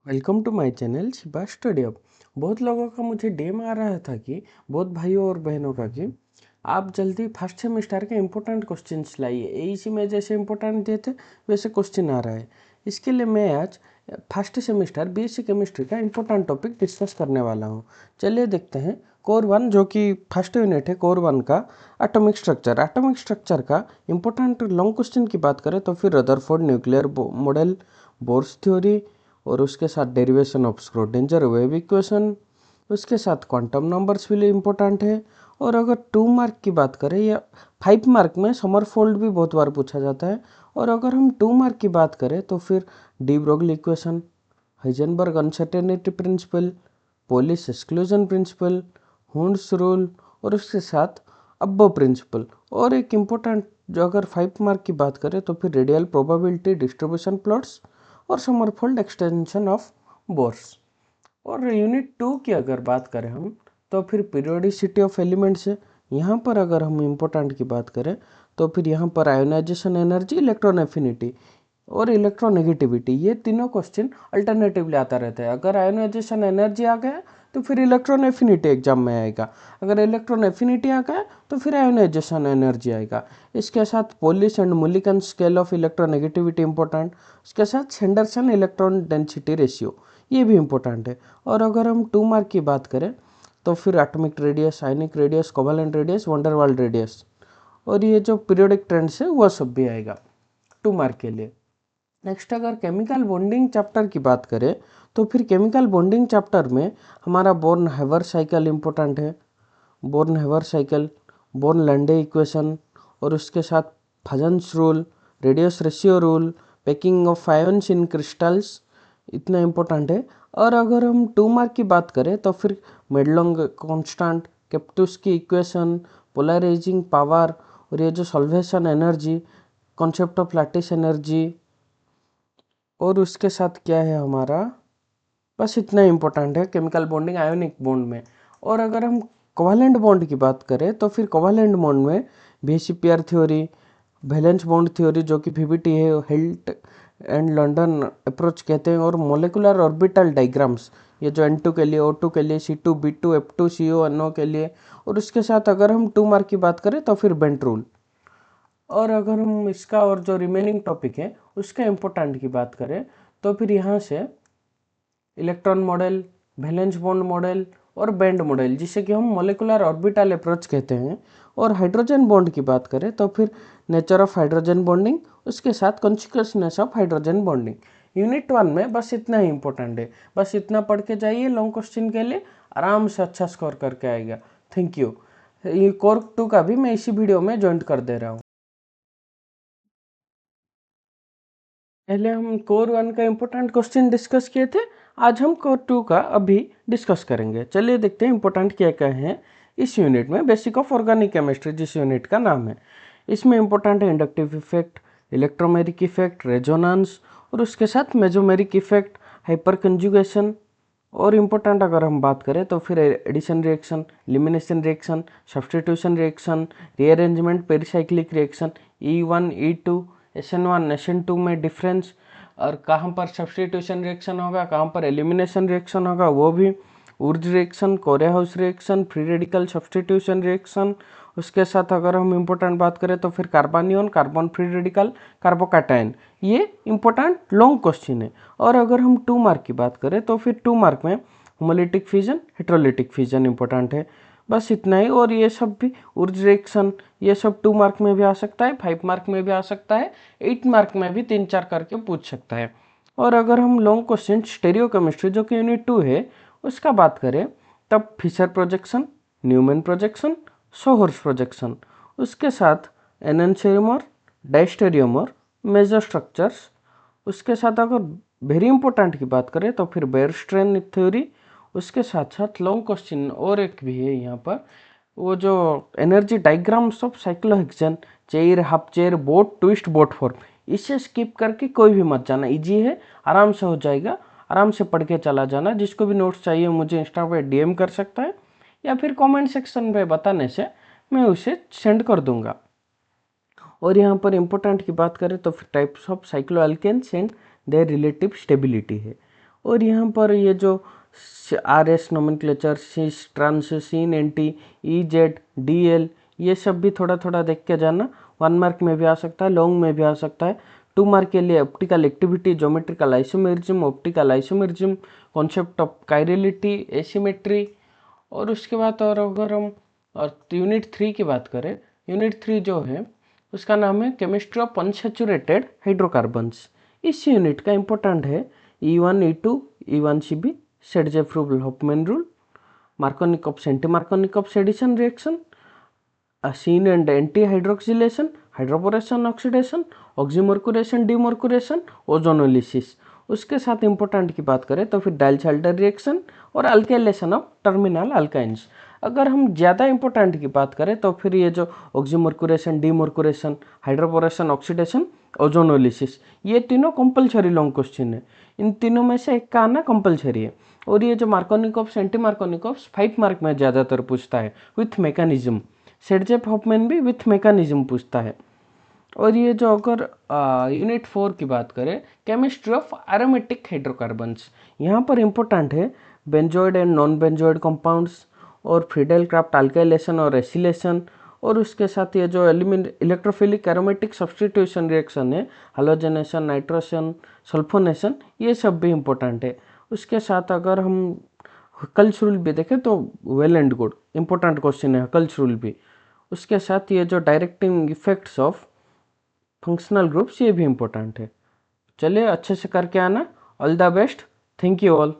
Welcome to my channel Shiva study hub. बहुत लोगों का मुझे डीएम आ रहा था कि बहुत भाइयों और बहनों का कि आप जल्दी फर्स्ट सेमेस्टर के इम्पोर्टेंट क्वेश्चंस लाइए। इसी में जैसे इम्पोर्टेंट दिए थे वैसे क्वेश्चन आ रहा है। इसके लिए मैं आज फर्स्ट सेमेस्टर बीएससी केमिस्ट्री का इम्पोर्टेंट टॉपिक डिस्कस करने वाला हूँ। चलिए देखते हैं। कोर 1 जो कि फर्स्ट यूनिट है कोर 1 का एटॉमिक स्ट्रक्चर का इम्पोर्टेंट लॉन्ग क्वेश्चन की बात करें तो फिर Rutherford nuclear model, bourse theory और उसके साथ derivation of Schrödinger wave equation, उसके साथ क्वांटम नंबर्स भी इम्पोर्टेंट है। और अगर 2 मार्क की बात करें या 5 मार्क में समरफोल्ड भी बहुत बार पूछा जाता है। और अगर हम 2 मार्क की बात करें तो फिर de Broglie equation, Heisenberg uncertainty principle, police exclusion principle, Hund's rule और उसके साथ अब्बो प्रिंसिपल। और एक इम्पोर्टेंट जो अगर 5 मार्क की बात करें तो फिर रेडियल प्रोबेबिलिटी डिस्ट्रीब्यूशन प्लॉट्स और समरफोल्ड एक्सटेंशन ऑफ बोर्स। और यूनिट 2 की अगर बात करें हम तो फिर पीरियोडिसिटी ऑफ एलिमेंट्स है। यहाँ पर अगर हम इम्पोर्टेंट की बात करें तो फिर यहाँ पर आयोनाइजेशन एनर्जी, इलेक्ट्रॉन एफिनिटी और इलेक्ट्रोनेगेटिविटी, ये तीनों क्वेश्चन अल्टरनेटिवली आता रहता है। अगर आयोनाइजेशन एनर्जी आ गया तो फिर इलेक्ट्रॉन एफिनिटी एग्जाम में आएगा, अगर इलेक्ट्रॉन एफिनिटी आ गया तो फिर आयोनाइजेशन एनर्जी आएगा। इसके साथ police and Mulliken scale of electronegativity important, उसके साथ सेंडरसन इलेक्ट्रॉन डेंसिटी रेशियो, ये भी इंपॉर्टेंट है। और अगर हम 2 मार्क की बात करें तो फिर atomic radius, ionic radius, covalent radius, van der Waals radius और ये जो पीरियोडिक ट्रेंड्स है वो सब भी आएगा 2 मार्क के लिए। नेक्स्ट अगर केमिकल बॉन्डिंग चैप्टर की बात करें तो फिर केमिकल बॉन्डिंग चैप्टर में हमारा बोर्न हेवर साइकिल इम्पोर्टेंट है। Born Haber cycle, Born Lande equation और उसके साथ Fajans rule, radius ratio rule, packing of ions in crystals, इतना इम्पोर्टेंट है। और अगर हम 2 मार्क की बात करें तो फिर मेडलोंग कांस्टेंट, केप्टूस की इक्वेशन, पोलराइजिंग पावर और ये जो solvation energy, concept of lattice energy और उसके साथ क्या है हमारा, बस इतना इम्पोर्टेंट है केमिकल बॉन्डिंग आयोनिक बॉन्ड में। और अगर हम कोवेलेंट बॉन्ड की बात करें तो फिर कोवेलेंट बॉन्ड में बीसीपीआर थ्योरी, वैलेंस बॉन्ड थ्योरी जो कि वीबीटी है, हिल्ट एंड लंडन अप्रोच कहते हैं, और मोलिकुलर ऑर्बिटल डायग्राम्स, ये जो N2 के लिए, O2 के लिए, C2 B2 F2 CO NO के लिए। और उसके साथ अगर हम 2 मार्क की बात करें तो फिर बेंट रूल। और अगर हम इसका और जो रिमेनिंग टॉपिक है उसका इम्पोर्टेंट की बात करें तो फिर यहाँ से electron model, valence bond model और बैंड मॉडल, जिसे कि हम मोलिकुलर ऑर्बिटल अप्रोच कहते हैं। और हाइड्रोजन बॉन्ड की बात करें तो फिर नेचर ऑफ हाइड्रोजन बॉन्डिंग, उसके साथ consequences of hydrogen bonding. Unit 1 में बस इतना ही इंपॉर्टेंट है, बस इतना पढ़ के जाइए। लॉन्ग क्वेश्चन के लिए आराम से अच्छा स्कोर करके आएगा। Thank you. ये कोर 2 का भी मैं इसी वीडियो में ज्वाइन कर दे रहा हूँ। पहले हम कोर 1 का इम्पोर्टेंट क्वेश्चन डिस्कस किए थे, आज हम कोर 2 का अभी डिस्कस करेंगे। चलिए देखते हैं इम्पोर्टेंट क्या क्या है इस यूनिट में। बेसिक ऑफ ऑर्गेनिक केमिस्ट्री जिस यूनिट का नाम है, इसमें इम्पोर्टेंट है inductive effect, electromeric effect, resonance और उसके साथ मेजोमेरिक इफेक्ट, हाइपर कंजुगेशन। और इम्पोर्टेंट अगर हम बात करें तो फिर addition reaction, elimination reaction, substitution reaction, rearrangement, pericyclic reaction, E1 E2 SN1 SN2 में डिफरेंस, और कहाँ पर सब्स्टिट्यूशन रिएक्शन होगा, कहाँ पर एलिमिनेशन रिएक्शन होगा, वो भी Wurtz reaction, Corey House reaction, free radical substitution reaction. उसके साथ अगर हम इम्पोर्टेंट बात करें तो फिर carbanion, carbon free radical, carbocation, ये इम्पोर्टेंट लॉन्ग क्वेश्चन है। और अगर हम 2 मार्क की बात करें तो फिर 2 मार्क में homolytic fission, heterolytic fission important है। बस इतना ही। और ये सब भी उर्ज रिएक्शन, ये सब 2 मार्क में भी आ सकता है, 5 मार्क में भी आ सकता है, 8 मार्क में भी 3-4 करके पूछ सकता है। और अगर हम लॉन्ग क्वेश्चन स्टेरियो केमिस्ट्री जो कि यूनिट 2 है उसका बात करें तब Fischer projection, Newman projection, sawhorse projection, उसके साथ एननचेरियोमर, डायस्टेरियोमर, मेजर स्ट्रक्चर्स। उसके साथ अगर वेरी इंपॉर्टेंट की बात करें तो फिर बेयरस्ट्रेन थ्योरी। उसके साथ साथ लॉन्ग क्वेश्चन और एक भी है यहाँ पर, वो जो energy diagrams of cyclohexane, chair, half chair, boat twist, boat form, इसे स्किप करके कोई भी मत जाना, इजी है, आराम से हो जाएगा, आराम से पढ़ के चला जाना। जिसको भी नोट्स चाहिए मुझे इंस्टा पे डीएम कर सकता है या फिर कमेंट सेक्शन पे बताने से मैं उसे सेंड कर दूंगा। और यहाँ पर इम्पोर्टेंट की बात करें तो फिर types of cycloalkanes and their relative stability है। और यहाँ पर ये जो R S nomenclature, cis, trans, syn, anti, E Z, D L, ये सब भी थोड़ा थोड़ा देख के जाना। 1 मार्क में भी आ सकता है, लॉन्ग में भी आ सकता है। 2 मार्क के लिए optical activity, geometrical isomerism, optical isomerism, concept of chirality, asymmetry. और उसके बाद और अगर हम और यूनिट 3 की बात करें, यूनिट 3 जो है उसका नाम है केमिस्ट्री ऑफ अनसैचुरेटेड हाइड्रोकार्बन्स। इस यूनिट का इंपॉर्टेंट है E1, E2, E1CB, Saytzeff rule Hofmann rule, Markovnikov anti Markovnikov addition reaction, syn and anti hydroxylation, hydroboration oxidation, oxymercuration demercuration, ozonolysis. उसके साथ इंपॉर्टेंट की बात करें तो फिर डाइल्स-हाल्टर रिएक्शन और अल्काइलेशन ऑफ टर्मिनल अल्काइंस। अगर हम ज़्यादा इंपॉर्टेंट की बात करें तो फिर ये जो ऑक्सीमर्कुरेशन, डीमर्कुरेशन, हाइड्रोपोरेशन ऑक्सीडेशन, ओजोनोलिसिस, ये तीनों कंपलसरी लॉन्ग क्वेश्चन है। इन तीनों में से एक का आना कंपलसरी है। और ये जो मार्कोनिकॉफ एंटी मार्कोनिकॉफ 5 मार्क में ज़्यादातर पूछता है विथ मैकेनिज्म। सेडजेफ हॉफमैन भी विथ मैकेनिज्म पूछता है। और ये जो अगर यूनिट 4 की बात करें, केमिस्ट्री ऑफ एरोमेटिक हाइड्रोकार्बन्स, यहाँ पर इंपॉर्टेंट है benzoid and non benzoid compounds और फ्रीडेल क्राफ्ट अल्काइलेशन और एसिलेशन। और उसके साथ ये जो इलेक्ट्रोफिलिक एरोमेटिक सब्स्टिट्यूशन रिएक्शन है, हैलोजनेशन, नाइट्रोशन, सल्फोनेशन, ये सब भी इंपॉर्टेंट है। उसके साथ अगर हम हकल्स रूल भी देखें तो well and good, important question है हकल्स रूल भी। उसके साथ ये जो directing effects of functional groups, ये भी इंपॉर्टेंट है। चलिए अच्छे से करके आना। All the best. Thank you all.